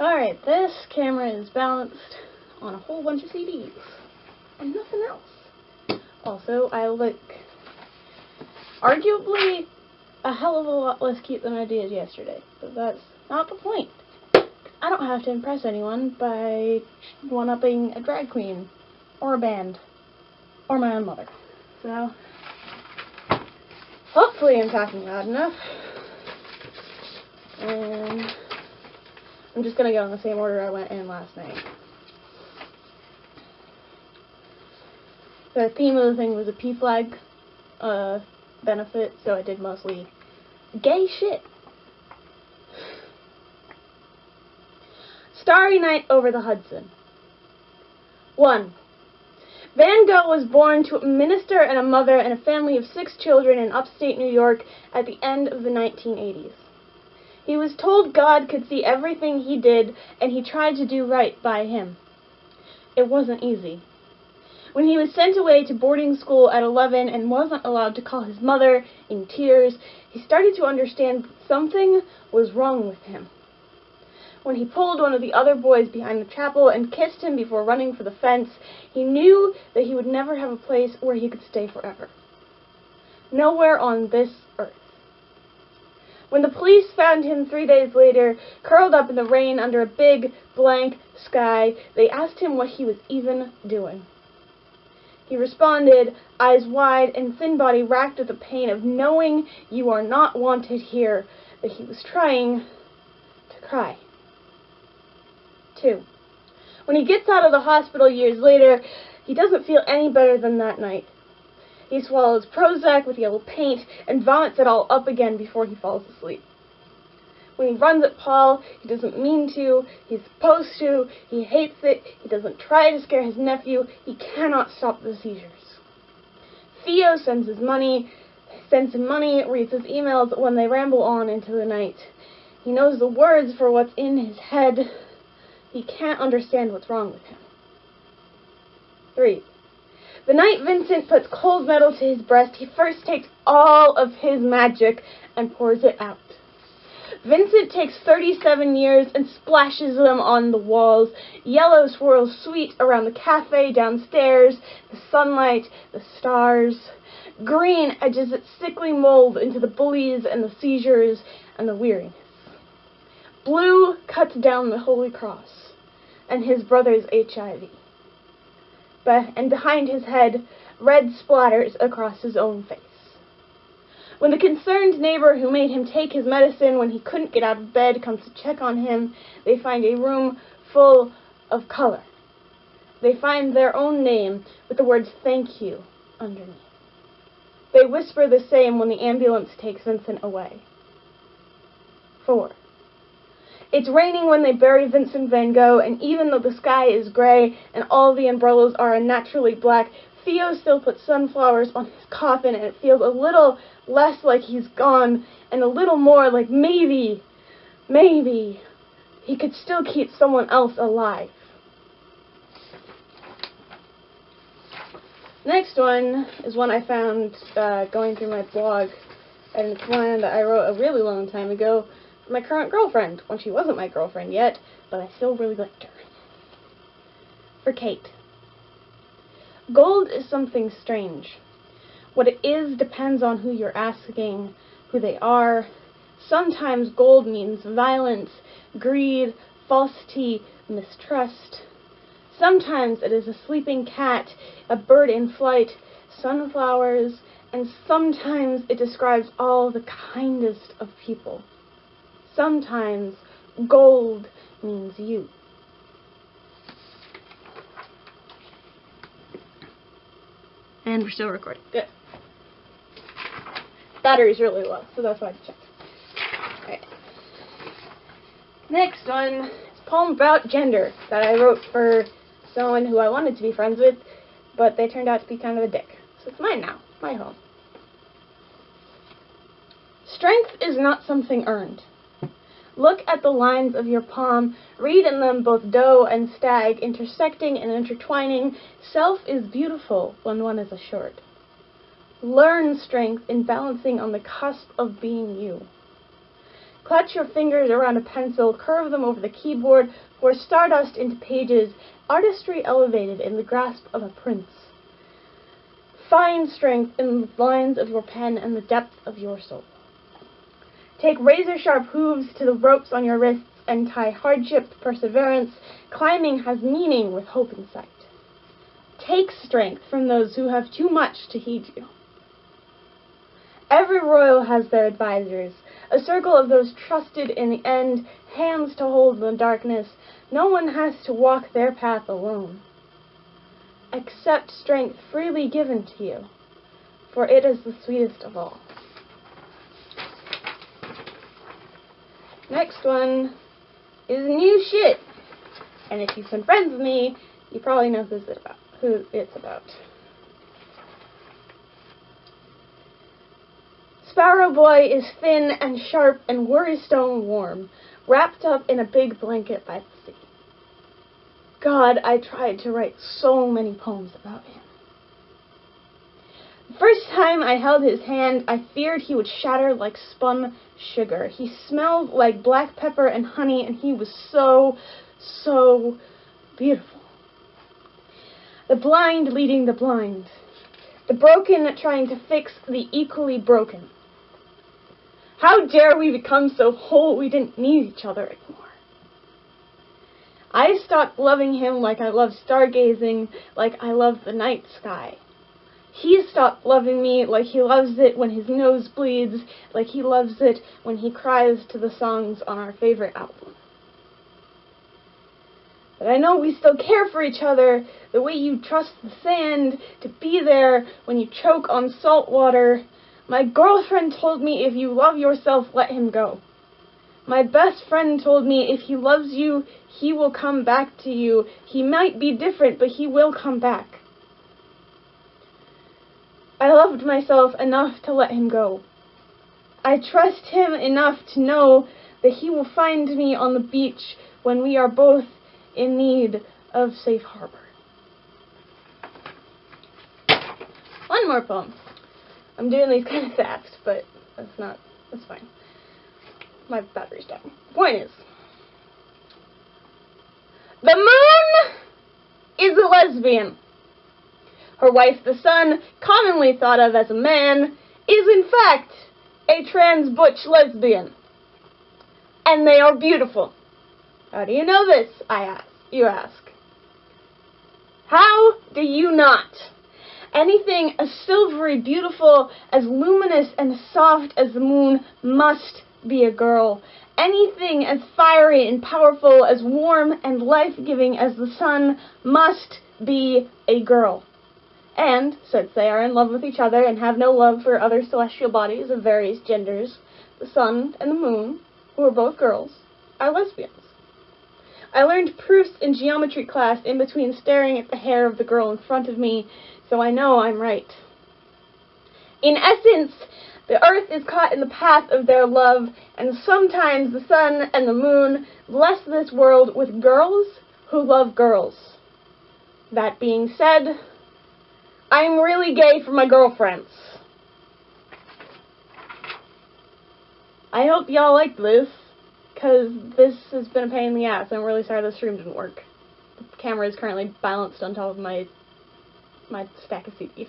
Alright, this camera is balanced on a whole bunch of CDs and nothing else. Also, I look arguably a hell of a lot less cute than I did yesterday, but that's not the point. I don't have to impress anyone by one-upping a drag queen, or a band, or my own mother. So, hopefully I'm talking loud enough. And I'm just gonna go in the same order I went in last night. The theme of the thing was a P-flag benefit, so I did mostly gay shit. Starry Night over the Hudson. 1. Van Gogh was born to a minister and a mother and a family of 6 children in upstate New York at the end of the 1980s. He was told God could see everything he did, and he tried to do right by him. It wasn't easy. When he was sent away to boarding school at 11 and wasn't allowed to call his mother, in tears, he started to understand that something was wrong with him. When he pulled one of the other boys behind the chapel and kissed him before running for the fence, he knew that he would never have a place where he could stay forever. Nowhere on this earth. When the police found him 3 days later, curled up in the rain under a big, blank sky, they asked him what he was even doing. He responded, eyes wide and thin body racked with the pain of knowing you are not wanted here, that he was trying to cry. 2. When he gets out of the hospital years later, he doesn't feel any better than that night. He swallows Prozac with yellow paint and vomits it all up again before he falls asleep. When he runs at Paul, he doesn't mean to, he's supposed to, he hates it, he doesn't try to scare his nephew, he cannot stop the seizures. Theo sends him money, reads his emails when they ramble on into the night. He knows the words for what's in his head. He can't understand what's wrong with him. 3. The night Vincent puts cold metal to his breast, he first takes all of his magic and pours it out. Vincent takes 37 years and splashes them on the walls. Yellow swirls sweet around the cafe downstairs, the sunlight, the stars. Green edges its sickly mold into the bullies and the seizures and the weariness. Blue cuts down the Holy Cross and his brother's HIV. And behind his head, red splatters across his own face. When the concerned neighbor who made him take his medicine when he couldn't get out of bed comes to check on him, they find a room full of color. They find their own name with the words "thank you" underneath. They whisper the same when the ambulance takes Vincent away. 4. It's raining when they bury Vincent van Gogh, and even though the sky is gray and all the umbrellas are unnaturally black, Theo still puts sunflowers on his coffin, and it feels a little less like he's gone, and a little more like maybe, he could still keep someone else alive. Next one is one I found going through my blog, and it's one that I wrote a really long time ago for my current girlfriend, when she wasn't my girlfriend yet, but I still really liked her. For Kate. Gold is something strange. What it is depends on who you're asking, who they are. Sometimes gold means violence, greed, falsity, mistrust. Sometimes it is a sleeping cat, a bird in flight, sunflowers, and sometimes it describes all the kindest of people. Sometimes gold means you. And we're still recording. Good. Battery's really low, so that's why I checked. Alright. Next one is a poem about gender that I wrote for someone who I wanted to be friends with, but they turned out to be kind of a dick. So it's mine now. My home. Strength is not something earned. Look at the lines of your palm. Read in them both doe and stag, intersecting and intertwining. Self is beautiful when one is assured. Learn strength in balancing on the cusp of being you. Clutch your fingers around a pencil, curve them over the keyboard, pour stardust into pages, artistry elevated in the grasp of a prince. Find strength in the lines of your pen and the depth of your soul. Take razor-sharp hooves to the ropes on your wrists and tie hardship to perseverance. Climbing has meaning with hope in sight. Take strength from those who have too much to heed you. Every royal has their advisors, a circle of those trusted in the end, hands to hold in the darkness. No one has to walk their path alone. Accept strength freely given to you, for it is the sweetest of all. Next one is new shit. And if you've been friends with me, you probably know who it's about. Sparrow Boy is thin and sharp and worrystone warm, wrapped up in a big blanket by the sea. God, I tried to write so many poems about him. The first time I held his hand, I feared he would shatter like spun sugar. He smelled like black pepper and honey, and he was so, so beautiful. The blind leading the blind. The broken trying to fix the equally broken. How dare we become so whole we didn't need each other anymore? I stopped loving him like I love stargazing, like I love the night sky. He stopped loving me like he loves it when his nose bleeds, like he loves it when he cries to the songs on our favorite album. But I know we still care for each other, the way you trust the sand to be there when you choke on salt water. My girlfriend told me if you love yourself, let him go. My best friend told me if he loves you, he will come back to you. He might be different, but he will come back. I loved myself enough to let him go. I trust him enough to know that he will find me on the beach when we are both in need of safe harbor. One more poem. I'm doing these kind of fast, but that's fine. My battery's dying. Point is, the moon is a lesbian. Her wife, the sun, commonly thought of as a man, is in fact a trans butch lesbian. And they are beautiful. How do you know this? You ask. How do you not? Anything as silvery beautiful, as luminous and soft as the moon must be a girl. Anything as fiery and powerful, as warm and life-giving as the sun must be a girl. And, since they are in love with each other and have no love for other celestial bodies of various genders, the sun and the moon, who are both girls, are lesbians. I learned proofs in geometry class in between staring at the hair of the girl in front of me, so I know I'm right. In essence, the earth is caught in the path of their love, and sometimes the sun and the moon bless this world with girls who love girls. That being said, I'm really gay for my girlfriends. I hope y'all liked this, because this has been a pain in the ass. I'm really sorry the stream didn't work. The camera is currently balanced on top of my stack of CDs.